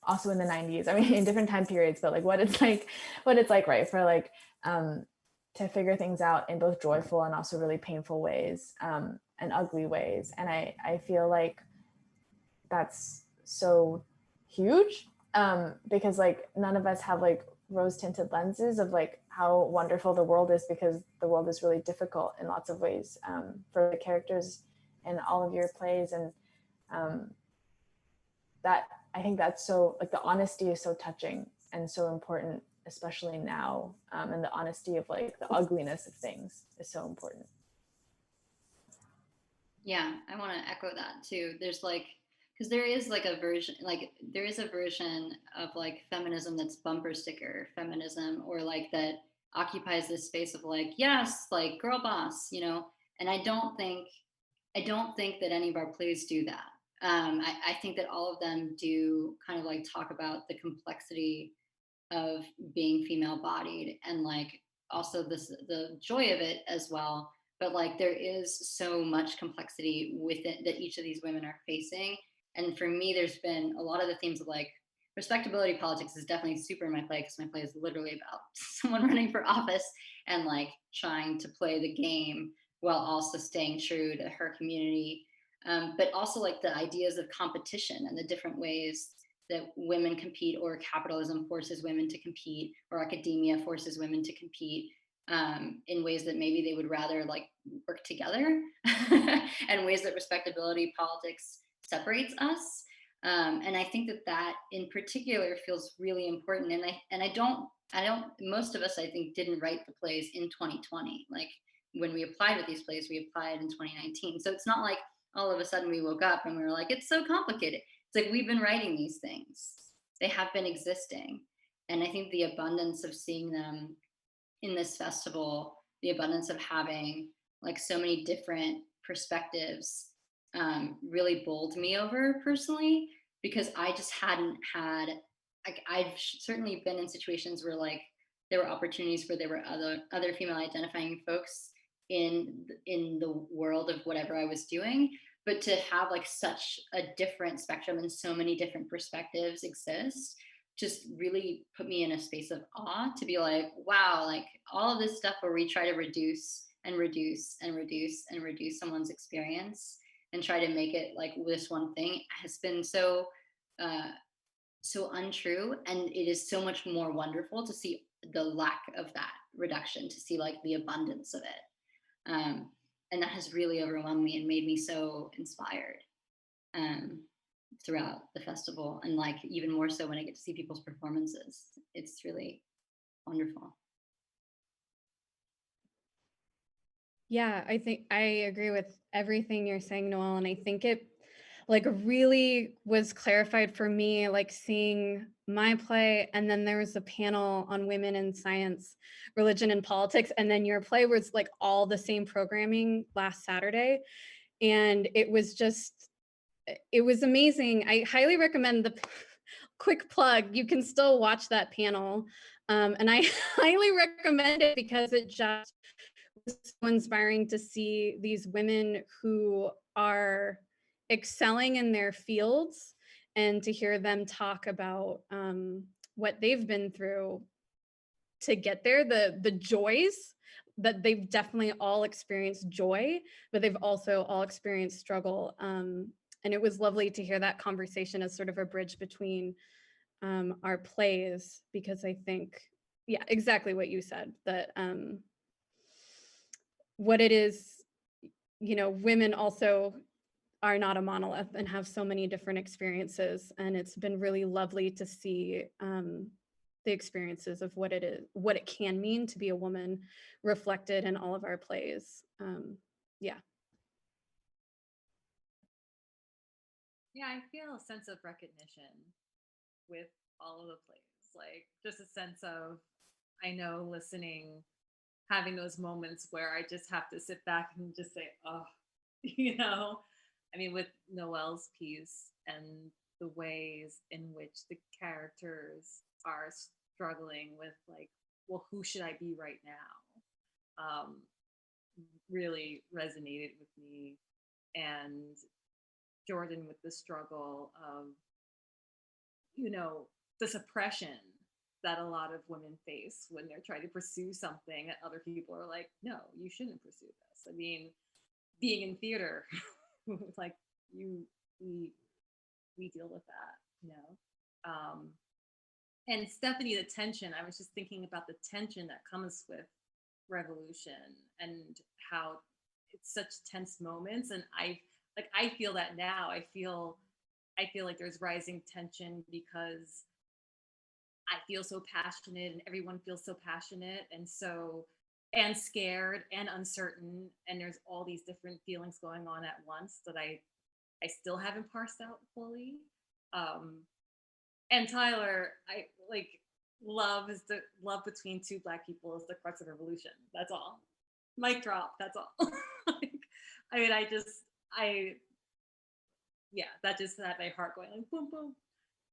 Also in the 90s, I mean, in different time periods, but like what it's like, right, for like to figure things out in both joyful and also really painful ways, and ugly ways. And I feel like that's so huge, because like none of us have like rose tinted lenses of like how wonderful the world is, because the world is really difficult in lots of ways, for the characters in all of your plays. And that I think that's so like the honesty is so touching and so important, especially now, and the honesty of like the ugliness of things is so important. Yeah, I want to echo that too. There's like, because there is like a version, like there is a version of like feminism that's bumper sticker feminism, or like that occupies this space of like, yes, like girl boss, you know. And I don't think that any of our plays do that. I think that all of them do kind of like talk about the complexity of being female bodied, and like also the joy of it as well. But like there is so much complexity with it that each of these women are facing. And for me, there's been a lot of the themes of like respectability politics is definitely super in my play, because my play is literally about someone running for office and like trying to play the game while also staying true to her community. But also like the ideas of competition and the different ways that women compete, or capitalism forces women to compete, or academia forces women to compete, in ways that maybe they would rather like work together, and ways that respectability politics separates us. And I think that in particular feels really important. And I don't, most of us, I think, didn't write the plays in 2020. Like when we applied with these plays, we applied in 2019. So it's not like all of a sudden we woke up and we were like, it's so complicated. It's like we've been writing these things. They have been existing. And I think the abundance of seeing them in this festival, the abundance of having like so many different perspectives really bowled me over personally, because I just hadn't had, like, I've certainly been in situations where like there were opportunities where there were other female identifying folks in the world of whatever I was doing, but to have like such a different spectrum and so many different perspectives exist just really put me in a space of awe, to be like, wow, like all of this stuff where we try to reduce and reduce and reduce and reduce someone's experience and try to make it like this one thing has been so so untrue. And it is so much more wonderful to see the lack of that reduction, to see like the abundance of it. And that has really overwhelmed me and made me so inspired throughout the festival, and like even more so when I get to see people's performances. It's really wonderful. Yeah, I think I agree with everything you're saying, Noel. And I think it like really was clarified for me, like seeing my play, and then there was a panel on women in science, religion, and politics, and then your play was like all the same programming last Saturday. And it was just, it was amazing. I highly recommend the quick plug. You can still watch that panel. And I highly recommend it because it just was so inspiring to see these women who are excelling in their fields, and to hear them talk about what they've been through to get there, the joys that they've definitely all experienced joy, but they've also all experienced struggle. And it was lovely to hear that conversation as sort of a bridge between our plays, because I think, yeah, exactly what you said, that what it is, you know, women also are not a monolith and have so many different experiences. And it's been really lovely to see the experiences of what it is, what it can mean to be a woman, reflected in all of our plays. Yeah. Yeah, I feel a sense of recognition with all of the plays. Like just a sense of, I know listening, having those moments where I just have to sit back and just say, oh, you know, I mean, with Noelle's piece and the ways in which the characters are struggling with, like, well, who should I be right now? Really resonated with me. And Jordan with the struggle of, you know, the suppression that a lot of women face when they're trying to pursue something that other people are like, no, you shouldn't pursue this. I mean, being in theater, like you, we deal with that, you know. And Stephanie, the tension, I was just thinking about the tension that comes with revolution and how it's such tense moments. And I feel that now. I feel like there's rising tension because I feel so passionate and everyone feels so passionate and scared and uncertain, and there's all these different feelings going on at once that I still haven't parsed out fully. And Tyler, I like, love is the love between two Black people is the crux of revolution. That's all. Mic drop. That's all. Like, I mean, yeah, that just had my heart going like boom, boom.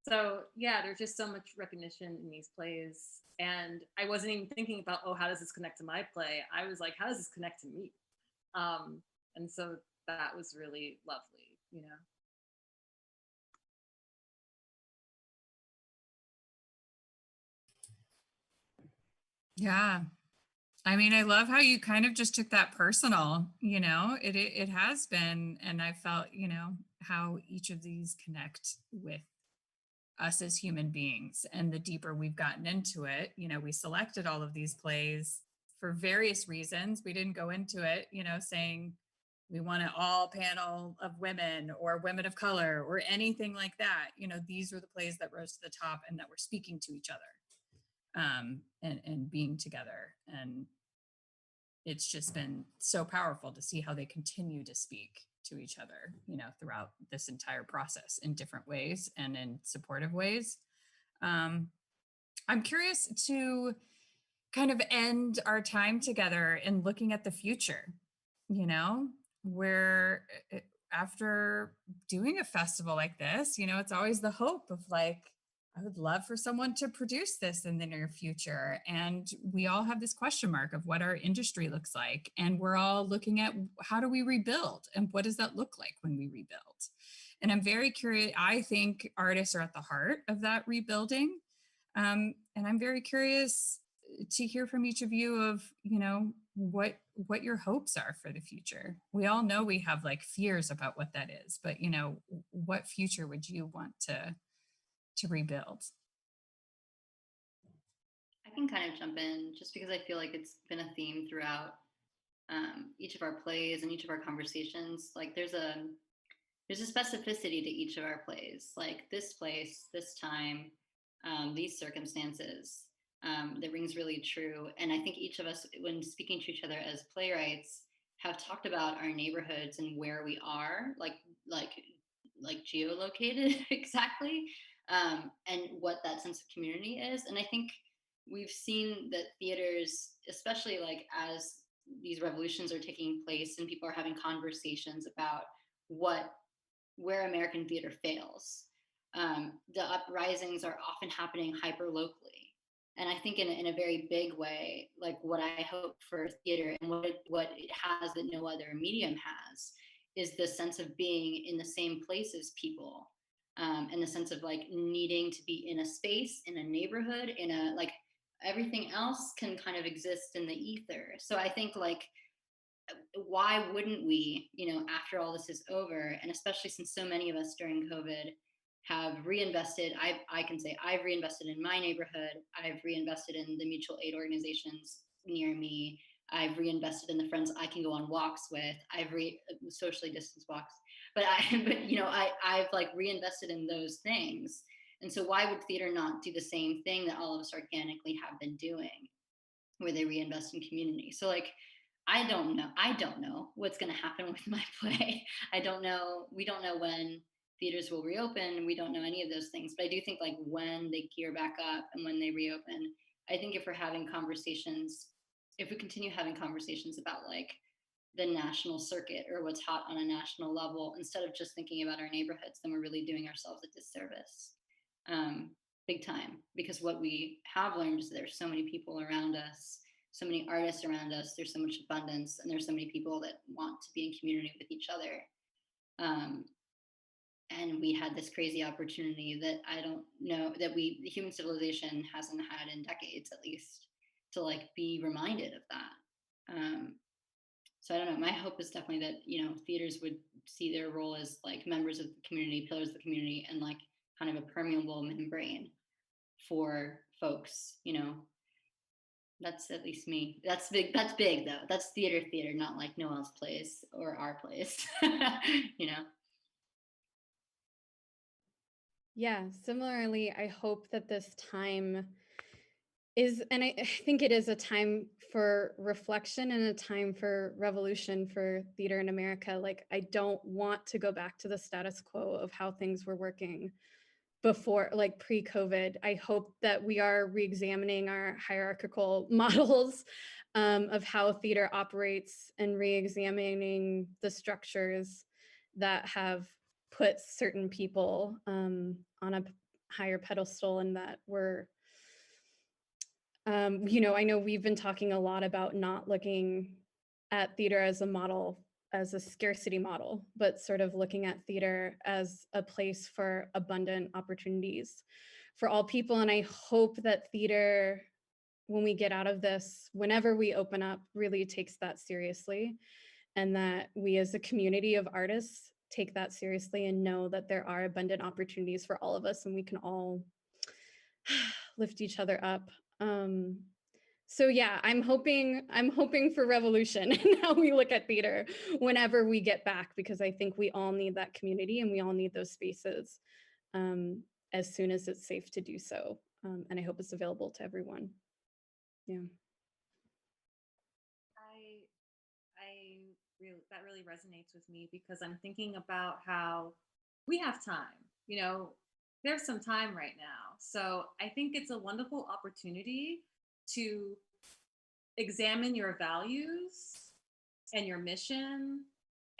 So yeah, there's just so much recognition in these plays. And I wasn't even thinking about, oh, how does this connect to my play? I was like, how does this connect to me? And so that was really lovely, you know? Yeah. I mean, I love how you kind of just took that personal, you know, it has been. And I felt, you know, how each of these connect with us as human beings. And the deeper we've gotten into it, you know, we selected all of these plays for various reasons. We didn't go into it, you know, saying we want an all panel of women or women of color or anything like that. You know, these were the plays that rose to the top and that were speaking to each other and being together. And it's just been so powerful to see how they continue to speak to each other, throughout this entire process in different ways and in supportive ways. I'm curious to kind of end our time together in looking at the future, where after doing a festival like this, it's always the hope of like, I would love for someone to produce this in the near future. And we all have this question mark of what our industry looks like. And we're all looking at how do we rebuild and what does that look like when we rebuild? And I'm very curious. I think artists are at the heart of that rebuilding. And I'm very curious to hear from each of you of, what your hopes are for the future. We all know we have like fears about what that is, but what future would you want to rebuild? I can kind of jump in just because I feel like it's been a theme throughout each of our plays and each of our conversations. Like there's a specificity to each of our plays, like this place, this time, these circumstances, that rings really true. And I think each of us, when speaking to each other as playwrights, have talked about our neighborhoods and where we are, like geolocated exactly, and what that sense of community is. And I think we've seen that theaters, especially like as these revolutions are taking place and people are having conversations about where American theater fails, the uprisings are often happening hyper locally. And I think in a very big way, like what I hope for theater and what it has that no other medium has is the sense of being in the same place as people, and the sense of like needing to be in a space, in a neighborhood, in a like everything else can kind of exist in the ether. So I think like, why wouldn't we, after all this is over, and especially since so many of us during COVID have reinvested, I can say I've reinvested in my neighborhood, I've reinvested in the mutual aid organizations near me, I've reinvested in the friends I can go on walks with, socially distanced walks, but I've like reinvested in those things. And so why would theater not do the same thing that all of us organically have been doing, where they reinvest in community? So like, I don't know what's going to happen with my play. We don't know when theaters will reopen. We don't know any of those things. But I do think like when they gear back up and when they reopen, I think if we continue having conversations about like the national circuit or what's hot on a national level, instead of just thinking about our neighborhoods, then we're really doing ourselves a disservice, big time. Because what we have learned is there's so many people around us, so many artists around us, there's so much abundance, and there's so many people that want to be in community with each other. And we had this crazy opportunity that I don't know that the human civilization hasn't had in decades, at least, to like be reminded of that. So I don't know, my hope is definitely that, theaters would see their role as like members of the community, pillars of the community, and like kind of a permeable membrane for folks, That's at least me. That's big though. That's theater, not like Noel's place or our place, Yeah, similarly, I hope that this time is, and I think it is a time for reflection and a time for revolution for theater in America. Like, I don't want to go back to the status quo of how things were working before, like pre-COVID. I hope that we are re-examining our hierarchical models of how theater operates and re-examining the structures that have put certain people on a higher pedestal, and that we're, I know we've been talking a lot about not looking at theater as a model, as a scarcity model, but sort of looking at theater as a place for abundant opportunities for all people. And I hope that theater, when we get out of this, whenever we open up, really takes that seriously, and that we as a community of artists take that seriously and know that there are abundant opportunities for all of us and we can all lift each other up. So yeah, I'm hoping for revolution in how we look at theater whenever we get back, because I think we all need that community and we all need those spaces as soon as it's safe to do so. And I hope it's available to everyone. Yeah. I that really resonates with me because I'm thinking about how we have time. You know, there's some time right now. So I think it's a wonderful opportunity to examine your values and your mission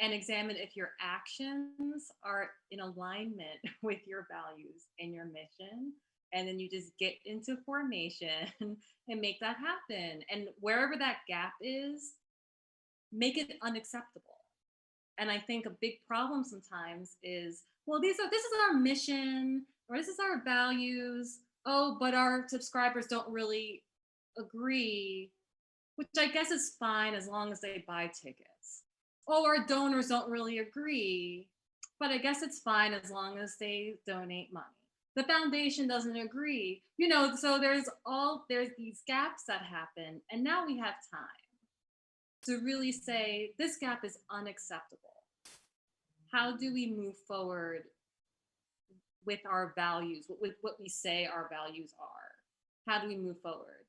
and examine if your actions are in alignment with your values and your mission. And then you just get into formation and make that happen. And wherever that gap is, make it unacceptable. And I think a big problem sometimes is, well, this is our mission or this is our values. Oh, but our subscribers don't really agree, which I guess is fine as long as they buy tickets. Oh, our donors don't really agree, but I guess it's fine as long as they donate money. The foundation doesn't agree, you know, so there's these gaps that happen. And now we have time to really say this gap is unacceptable. How do we move forward with our values, with what we say our values are? How do we move forward?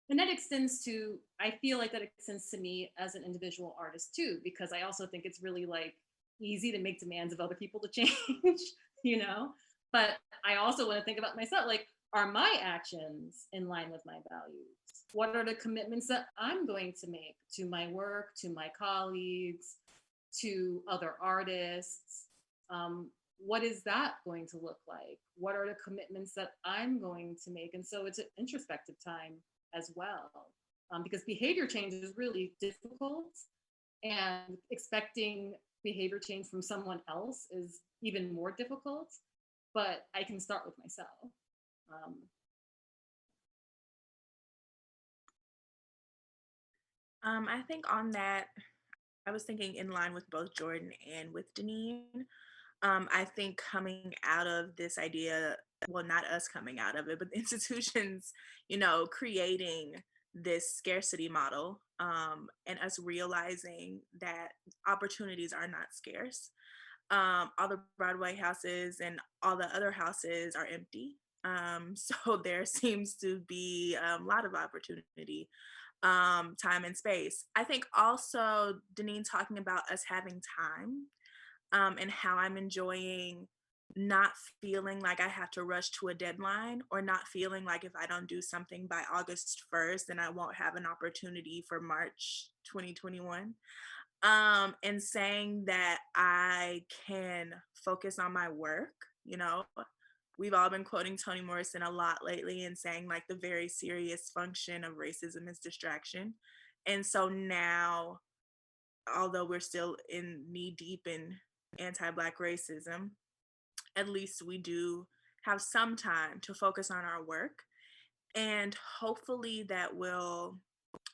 And that extends to, I feel like that extends to me as an individual artist too, because I also think it's really like easy to make demands of other people to change, you know? But I also want to think about myself, like, are my actions in line with my values? What are the commitments that I'm going to make to my work, to my colleagues, to other artists? What is that going to look like? What are the commitments that I'm going to make? And so it's an introspective time as well, because behavior change is really difficult, and expecting behavior change from someone else is even more difficult, but I can start with myself. I think on that, I was thinking in line with both Jordan and with Deneen. I think coming out of this idea, well, not us coming out of it, but the institutions, creating this scarcity model, and us realizing that opportunities are not scarce. All the Broadway houses and all the other houses are empty. So there seems to be a lot of opportunity, time and space. I think also Deneen talking about us having time, and how I'm enjoying not feeling like I have to rush to a deadline, or not feeling like if I don't do something by August 1st, then I won't have an opportunity for March 2021. And saying that I can focus on my work. We've all been quoting Toni Morrison a lot lately and saying like the very serious function of racism is distraction. And so now, although we're still in knee deep in anti-Black racism, at least we do have some time to focus on our work. And hopefully that will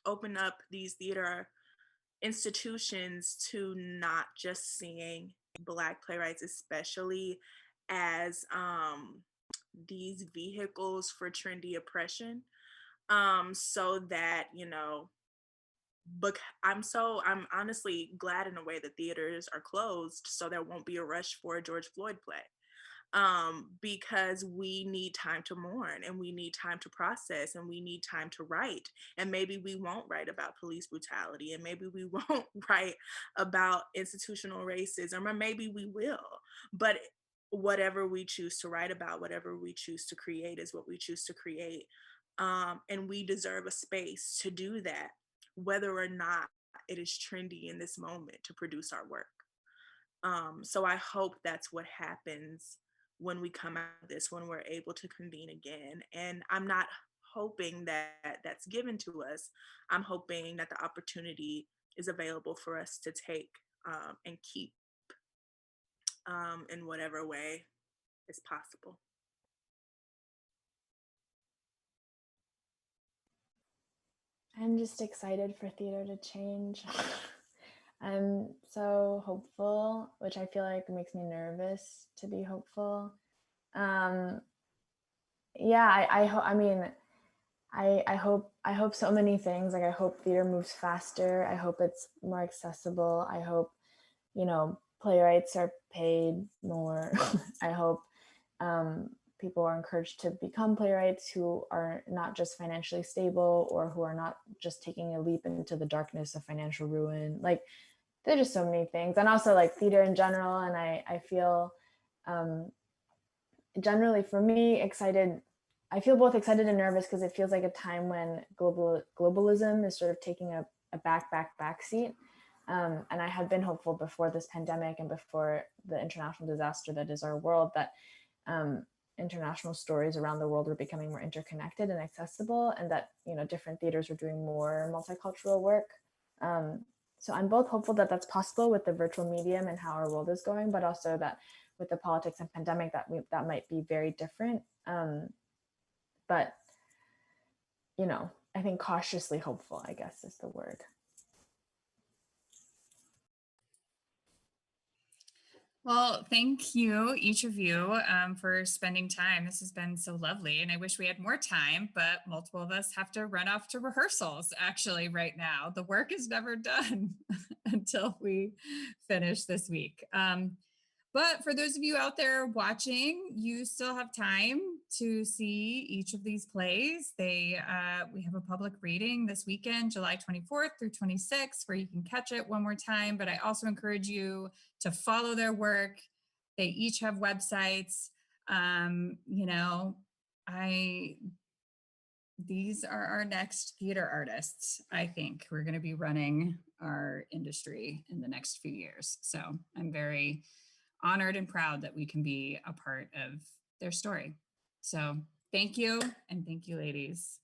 open up these theater institutions to not just seeing Black playwrights, especially as these vehicles for trendy oppression, so that but I'm honestly glad in a way that theaters are closed so there won't be a rush for a George Floyd play, because we need time to mourn, and we need time to process, and we need time to write. And maybe we won't write about police brutality, and maybe we won't write about institutional racism, or maybe we will. But whatever we choose to write about, whatever we choose to create is what we choose to create. And we deserve a space to do that, whether or not it is trendy in this moment to produce our work. So I hope that's what happens when we come out of this, when we're able to convene again. And I'm not hoping that that's given to us. I'm hoping that the opportunity is available for us to take, and keep, in whatever way is possible. I'm just excited for theater to change. I'm so hopeful, which I feel like makes me nervous to be hopeful. Yeah, I hope so many things. Like, I hope theater moves faster. I hope it's more accessible. I hope, playwrights are paid more. I hope people are encouraged to become playwrights who are not just financially stable, or who are not just taking a leap into the darkness of financial ruin. Like, there's just so many things, and also like theater in general. And I feel generally for me excited. I feel both excited and nervous because it feels like a time when globalism is sort of taking a back seat. And I had been hopeful before this pandemic and before the international disaster that is our world that international stories around the world were becoming more interconnected and accessible, and that, you know, different theaters were doing more multicultural work. So I'm both hopeful that that's possible with the virtual medium and how our world is going, but also that with the politics and pandemic that might be very different. But, you know, I think cautiously hopeful, I guess, is the word. Well, thank you, each of you, for spending time. This has been so lovely, and I wish we had more time, but multiple of us have to run off to rehearsals actually right now. The work is never done until we finish this week. But for those of you out there watching, you still have time to see each of these plays. We have a public reading this weekend, July 24th through 26th, where you can catch it one more time. But I also encourage you to follow their work. They each have websites. These are our next theater artists. I think we're going to be running our industry in the next few years. So I'm very honored and proud that we can be a part of their story. So thank you, and thank you, ladies.